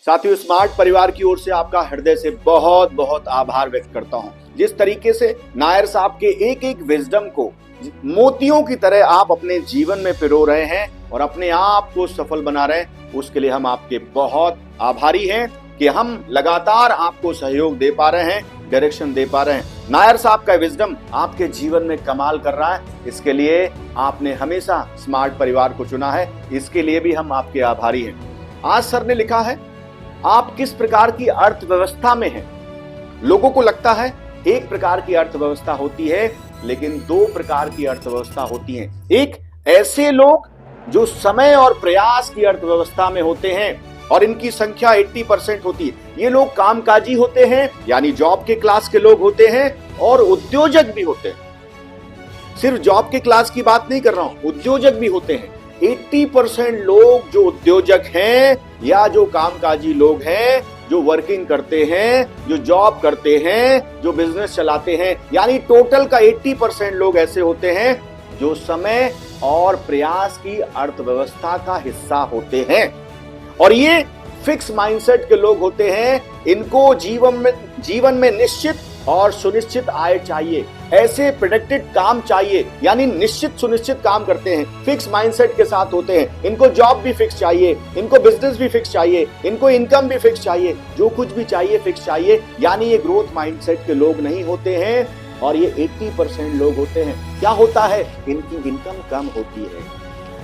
साथियों, स्मार्ट परिवार की ओर से आपका हृदय से बहुत बहुत आभार व्यक्त करता हूं। जिस तरीके से नायर साहब के एक एक विजडम को मोतियों की तरह आप अपने जीवन में पिरो रहे हैं और अपने आप को सफल बना रहे हैं, उसके लिए हम आपके बहुत आभारी हैं कि हम लगातार आपको सहयोग दे पा रहे हैं, डायरेक्शन दे पा रहे हैं। नायर साहब का विजडम आपके जीवन में कमाल कर रहा है, इसके लिए आपने हमेशा स्मार्ट परिवार को चुना है, इसके लिए भी हम आपके आभारी हैं। आज सर ने लिखा है, आप किस प्रकार की अर्थव्यवस्था में हैं? लोगों को लगता है एक प्रकार की अर्थव्यवस्था होती है, लेकिन दो प्रकार की अर्थव्यवस्था होती है। एक ऐसे लोग जो समय और प्रयास की अर्थव्यवस्था में होते हैं और इनकी संख्या 80% होती है। ये लोग कामकाजी होते हैं, यानी जॉब के क्लास के लोग होते हैं और उद्योजक भी होते हैं। सिर्फ जॉब के क्लास की बात नहीं कर रहा हूं, उद्योजक भी होते हैं। 80% लोग जो उद्योजक हैं या जो कामकाजी लोग हैं, जो वर्किंग करते हैं, जो जॉब करते हैं, जो बिजनेस चलाते हैं, यानी टोटल का 80% लोग ऐसे होते हैं जो समय और प्रयास की अर्थव्यवस्था का हिस्सा होते हैं। और ये फिक्स माइंडसेट के लोग होते हैं। इनको जीवन में निश्चित और सुनिश्चित आय चाहिए, ऐसे प्रेडिक्टेड काम चाहिए, यानी निश्चित सुनिश्चित काम करते हैं, फिक्स माइंडसेट के साथ होते हैं। इनको जॉब भी फिक्स चाहिए, इनको बिजनेस भी फिक्स चाहिए, इनको इनकम भी फिक्स चाहिए, जो कुछ भी चाहिए फिक्स चाहिए, यानी ये ग्रोथ माइंडसेट के लोग नहीं होते हैं। और ये 80% लोग होते हैं। क्या होता है? इनकी इनकम कम होती है।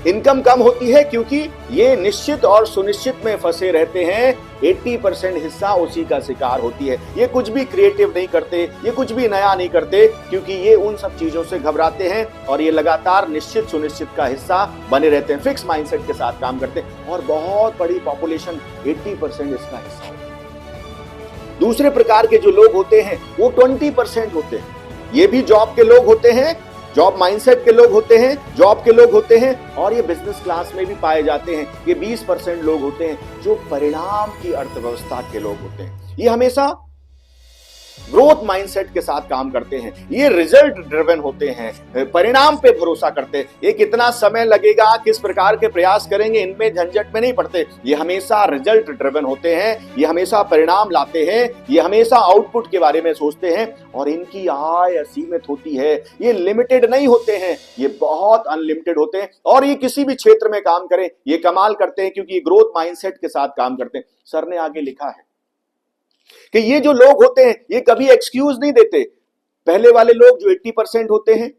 इनकम कम होती है क्योंकि ये निश्चित और सुनिश्चित में फंसे रहते हैं। 80% हिस्सा उसी का शिकार होती है। ये कुछ भी क्रिएटिव नहीं करते, ये कुछ भी नया नहीं करते, क्योंकि ये उन सब चीजों से घबराते हैं और ये लगातार निश्चित सुनिश्चित का हिस्सा बने रहते हैं, फिक्स माइंडसेट के साथ काम करते हैं। और बहुत बड़ी पॉपुलेशन 80% इसका हिस्सा होती है। दूसरे प्रकार के जो लोग होते हैं वो 20% होते हैं। ये भी जॉब के लोग होते हैं, जॉब माइंडसेट के लोग होते हैं, जॉब के लोग होते हैं, और ये बिजनेस क्लास में भी पाए जाते हैं। ये 20% लोग होते हैं जो परिणाम की अर्थव्यवस्था के लोग होते हैं। ये हमेशा ग्रोथ माइंडसेट के साथ काम करते हैं। ये रिजल्ट ड्रिवन होते हैं, परिणाम पे भरोसा करते हैं। ये कितना समय लगेगा, किस प्रकार के प्रयास करेंगे, इनमें झंझट में नहीं पड़ते। ये हमेशा रिजल्ट ड्रिवन होते हैं, ये हमेशा परिणाम लाते हैं, ये हमेशा आउटपुट के बारे में सोचते हैं। और इनकी आय असीमित होती है। ये लिमिटेड नहीं होते हैं, ये बहुत अनलिमिटेड होते हैं। और ये किसी भी क्षेत्र में काम करें, ये कमाल करते हैं, क्योंकि ये ग्रोथ माइंडसेट के साथ काम करते हैं। सर ने आगे लिखा है कि ये जो लोग होते हैं ये कभी एक्सक्यूज नहीं देते। पहले वाले लोग जो 80% होते हैं,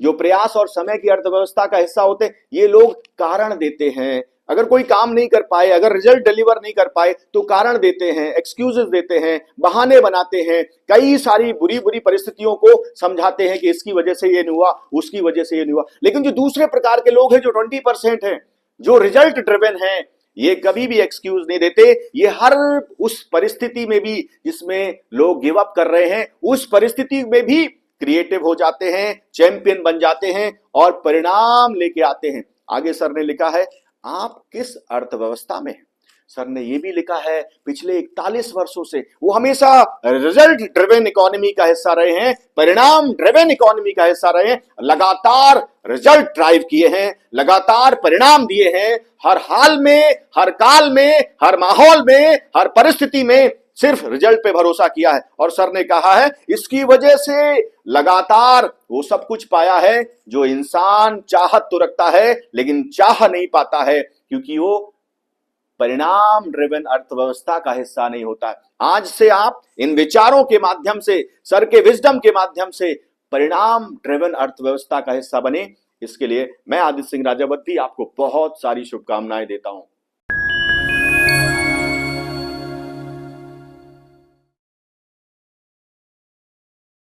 जो प्रयास और समय की अर्थव्यवस्था का हिस्सा होते हैं, ये लोग कारण देते हैं। अगर कोई काम नहीं कर पाए, अगर रिजल्ट डिलीवर नहीं कर पाए, तो कारण देते हैं, एक्सक्यूजेस देते हैं, बहाने बनाते हैं, कई सारी बुरी बुरी परिस्थितियों को समझाते हैं कि इसकी वजह से ये नहीं हुआ, उसकी वजह से ये नहीं हुआ। लेकिन जो दूसरे प्रकार के लोग हैं, जो 20% हैं, जो रिजल्ट ड्रिवन हैं, ये कभी भी एक्सक्यूज नहीं देते। ये हर उस परिस्थिति में भी जिसमें लोग गिव अप कर रहे हैं, उस परिस्थिति में भी क्रिएटिव हो जाते हैं, चैंपियन बन जाते हैं और परिणाम लेके आते हैं। आगे सर ने लिखा है, आप किस अर्थव्यवस्था में हैं? सर ने ये भी लिखा है, पिछले 41 वर्षों से वो हमेशा रिजल्ट ड्रिवन इकोनॉमी का हिस्सा रहे हैं, परिणाम ड्रिवन इकोनॉमी का हिस्सा रहे हैं, लगातार रिजल्ट ड्राइव किए हैं, लगातार परिणाम दिए हैं, हर हाल में, हर काल में, हर माहौल में, हर परिस्थिति में सिर्फ रिजल्ट पे भरोसा किया है। और सर ने कहा है, इसकी वजह से लगातार वो सब कुछ पाया है जो इंसान चाहत तो रखता है लेकिन चाह नहीं पाता है, क्योंकि वो परिणाम ड्रिवन अर्थव्यवस्था का हिस्सा नहीं होता है। आज से आप इन विचारों के माध्यम से, सर के विजडम के माध्यम से परिणाम ड्रिवन अर्थव्यवस्था का हिस्सा बने। इसके लिए मैं आदित्य सिंह राजावत भी आपको बहुत सारी शुभकामनाएं देता हूं।